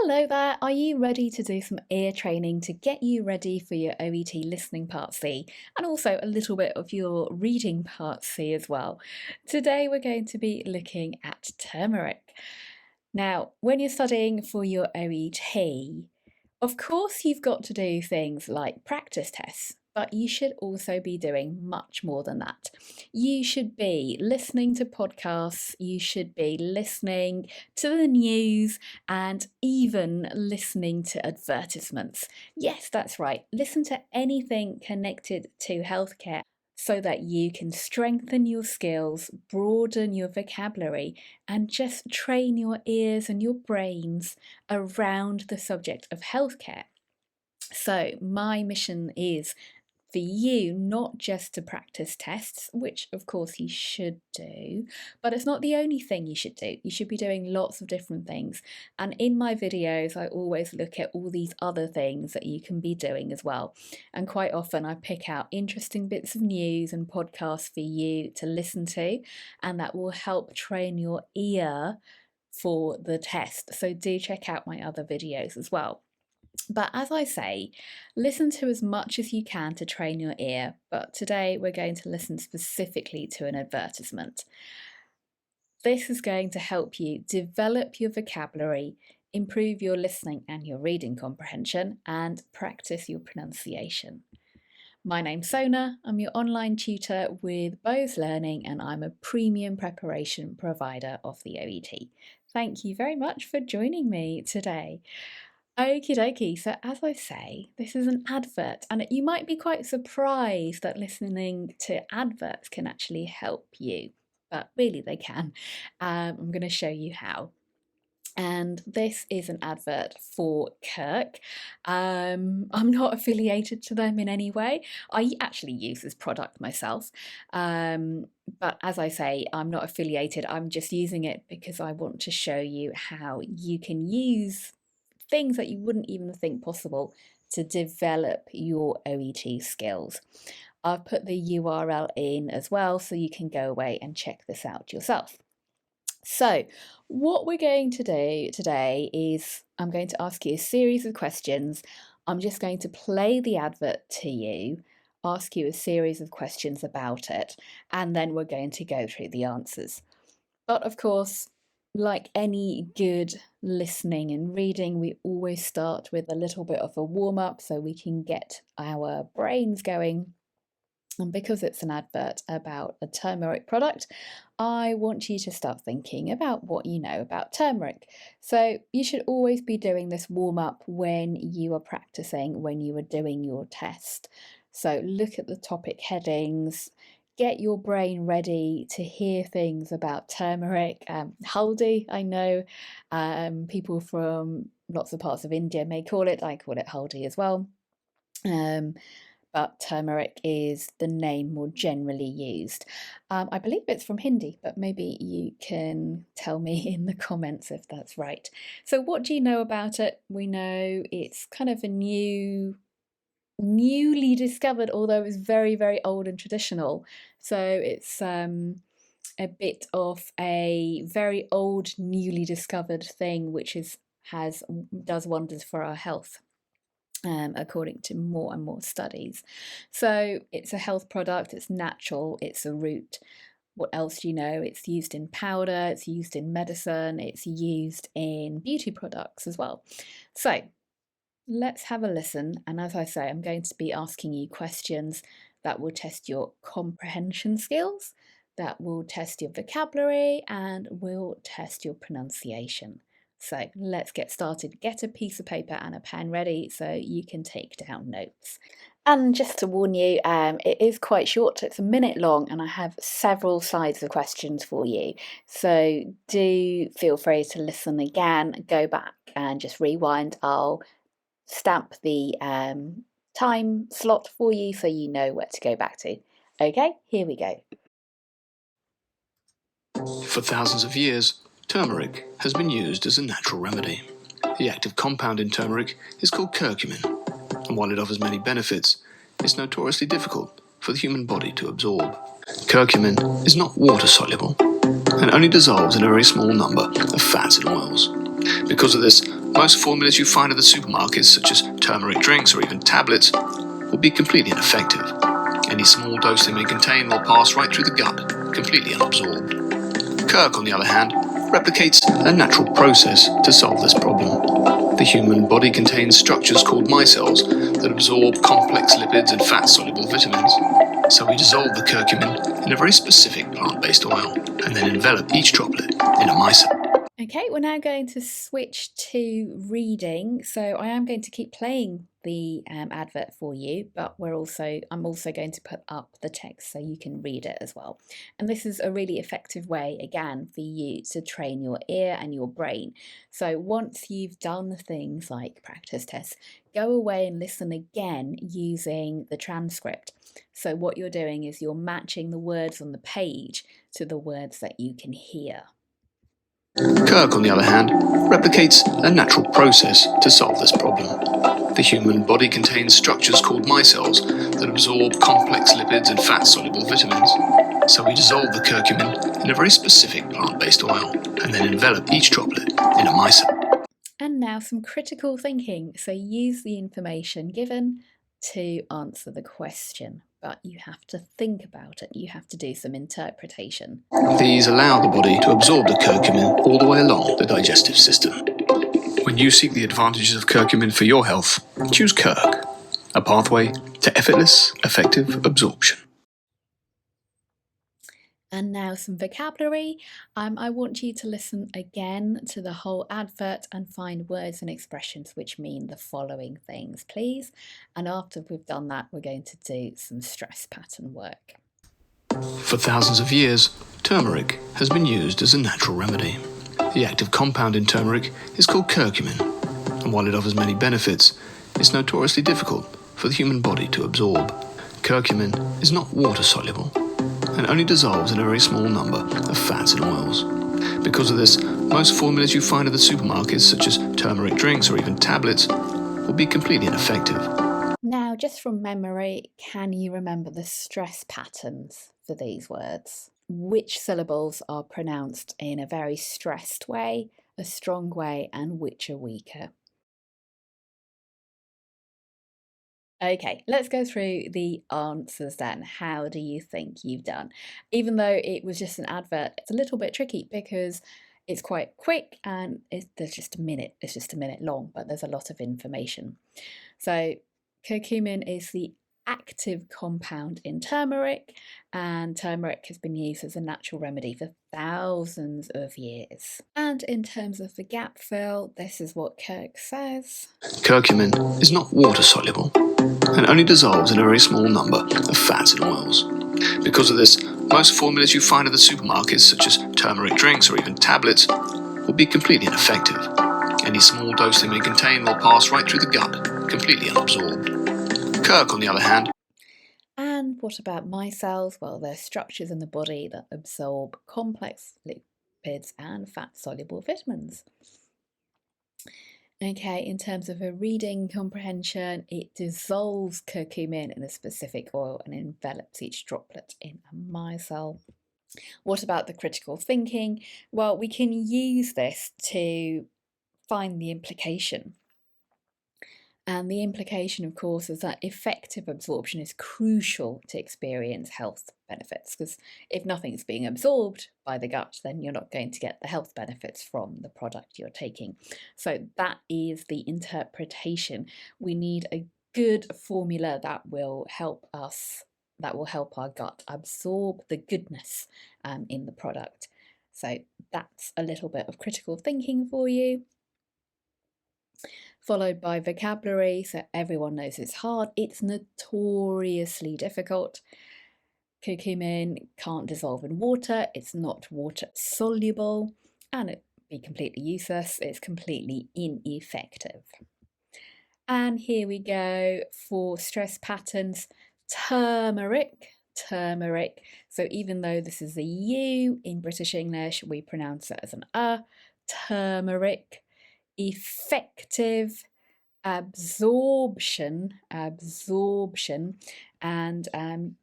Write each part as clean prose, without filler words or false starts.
Hello there, are you ready to do some ear training to get you ready for your OET Listening Part C and also a little bit of your reading Part C as well? Today we're going to be looking at turmeric. Now, when you're studying for your OET, of course you've got to do things like practice tests, but you should also be doing much more than that. You should be listening to podcasts, you should be listening to the news, and even listening to advertisements. Yes, that's right. Listen to anything connected to healthcare so that you can strengthen your skills, broaden your vocabulary, and just train your ears and your brains around the subject of healthcare. So, my mission is for you not just to practice tests, which of course you should do, but it's not the only thing you should do. You should be doing lots of different things. And in my videos, I always look at all these other things that you can be doing as well. And quite often I pick out interesting bits of news and podcasts for you to listen to, and that will help train your ear for the test. So do check out my other videos as well. But as I say, listen to as much as you can to train your ear, but today we're going to listen specifically to an advertisement. This is going to help you develop your vocabulary, improve your listening and your reading comprehension, and practice your pronunciation. My name's Sona, I'm your online tutor with Bose Learning, and I'm a premium preparation provider of the OET. Thank you very much for joining me today. Okie dokie, so as I say, this is an advert, and you might be quite surprised that listening to adverts can actually help you, but really they can. I'm going to show you how. And this is an advert for Kirk. I'm not affiliated to them in any way. I actually use this product myself, but as I say, I'm not affiliated. I'm just using it because I want to show you how you can use things that you wouldn't even think possible to develop your OET skills. I've put the URL in as well, so you can go away and check this out yourself. So what we're going to do today is I'm going to ask you a series of questions. I'm just going to play the advert to you, ask you a series of questions about it, and then we're going to go through the answers. But of course, like any good listening and reading, we always start with a little bit of a warm-up so we can get our brains going. And because it's an advert about a turmeric product, I want you to start thinking about what you know about turmeric. So you should always be doing this warm-up when you are practicing, when you are doing your test. So look at the topic headings, get your brain ready to hear things about turmeric. Haldi, I know people from lots of parts of India may call it. I call it haldi as well. But turmeric is the name more generally used. I believe it's from Hindi, but maybe you can tell me in the comments if that's right. So what do you know about it? We know it's kind of a newly discovered, although it's very, very old and traditional. So it's a bit of a very old, newly discovered thing, which does wonders for our health, according to more and more studies. So it's a health product, it's natural, it's a root. What else do you know? It's used in powder, it's used in medicine, it's used in beauty products as well. So let's have a listen, and as I say, I'm going to be asking you questions that will test your comprehension skills, that will test your vocabulary, and will test your pronunciation. So let's get started. Get a piece of paper and a pen ready so you can take down notes. And just to warn you, it is quite short, it's a minute long, and I have several slides of questions for you. So do feel free to listen again, go back and just rewind. I'll stamp the time slot for you so you know where to go back to. Okay, here we go. For thousands of years, turmeric has been used as a natural remedy. The active compound in turmeric is called curcumin, and while it offers many benefits, it's notoriously difficult for the human body to absorb. Curcumin is not water-soluble and only dissolves in a very small number of fats and oils. Because of this, most formulas you find at the supermarkets, such as turmeric drinks or even tablets, will be completely ineffective. Any small dose they may contain will pass right through the gut, completely unabsorbed. Kirk, on the other hand, replicates a natural process to solve this problem. The human body contains structures called micelles that absorb complex lipids and fat-soluble vitamins. So we dissolve the curcumin in a very specific plant-based oil and then envelop each droplet in a micelle. Okay, we're now going to switch to reading. So I am going to keep playing the advert for you, but I'm also going to put up the text so you can read it as well. And this is a really effective way, again, for you to train your ear and your brain. So once you've done things like practice tests, go away and listen again using the transcript. So what you're doing is you're matching the words on the page to the words that you can hear. Kirk, on the other hand, replicates a natural process to solve this problem. The human body contains structures called micelles that absorb complex lipids and fat-soluble vitamins. So we dissolve the curcumin in a very specific plant-based oil and then envelop each droplet in a micelle. And now some critical thinking. So use the information given to answer the question, but you have to think about it. You have to do some interpretation. These allow the body to absorb the curcumin all the way along the digestive system. When you seek the advantages of curcumin for your health, choose Kirk, a pathway to effortless, effective absorption. And now some vocabulary. I want you to listen again to the whole advert and find words and expressions which mean the following things, please. And after we've done that, we're going to do some stress pattern work. For thousands of years, turmeric has been used as a natural remedy. The active compound in turmeric is called curcumin, and while it offers many benefits, it's notoriously difficult for the human body to absorb. Curcumin is not water-soluble and only dissolves in a very small number of fats and oils. Because of this, most formulas you find at the supermarkets, such as turmeric drinks or even tablets, will be completely ineffective. Now, just from memory, can you remember the stress patterns for these words? Which syllables are pronounced in a very stressed way, a strong way, and which are weaker? Okay, let's go through the answers then. How do you think you've done? Even though it was just an advert, it's a little bit tricky because it's quite quick and there's just a minute. It's just a minute long, but there's a lot of information. So curcumin is the active compound in turmeric, and turmeric has been used as a natural remedy for thousands of years. And in terms of the gap fill, this is what Kirk says. Curcumin is not water-soluble and only dissolves in a very small number of fats and oils. Because of this, most formulas you find at the supermarkets, such as turmeric drinks or even tablets, will be completely ineffective. Any small dose they may contain will pass right through the gut, completely unabsorbed. Kirk, on the other hand. And what about micelles? Well, they're structures in the body that absorb complex lipids and fat-soluble vitamins. Okay, in terms of a reading comprehension, it dissolves curcumin in a specific oil and envelops each droplet in a micelle. What about the critical thinking? Well, we can use this to find the implication. And the implication, of course, is that effective absorption is crucial to experience health benefits, because if nothing's being absorbed by the gut, then you're not going to get the health benefits from the product you're taking. So that is the interpretation. We need a good formula that will help us, that will help our gut absorb the goodness in the product. So that's a little bit of critical thinking for you. Followed by vocabulary, so everyone knows it's hard. It's notoriously difficult. Curcumin can't dissolve in water, it's not water soluble, and it'd be completely useless, it's completely ineffective. And here we go for stress patterns. Turmeric. So even though this is a U in British English, we pronounce it as an turmeric. Effective absorption, and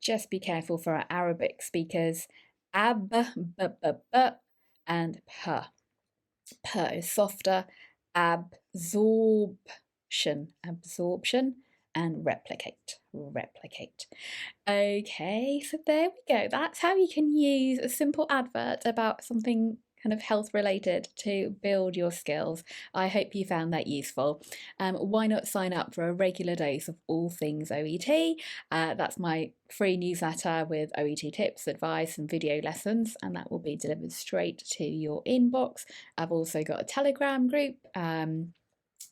just be careful for our Arabic speakers. And p is softer, absorption, and replicate. Okay, so there we go. That's how you can use a simple advert about something kind of health related to build your skills. I hope you found that useful. Why not sign up for a regular dose of all things OET? That's my free newsletter with OET tips, advice, and video lessons, and that will be delivered straight to your inbox. I've also got a Telegram group.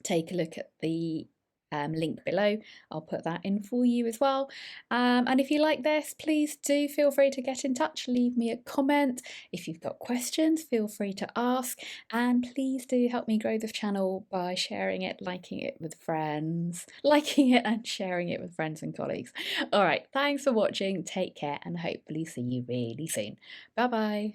Take a look at the link below. I'll put that in for you as well. And if you like this, please do feel free to get in touch. Leave me a comment. If you've got questions, feel free to ask. And please do help me grow this channel by sharing it, liking it with friends, liking it and sharing it with friends and colleagues. All right, thanks for watching. Take care and hopefully see you really soon. Bye bye.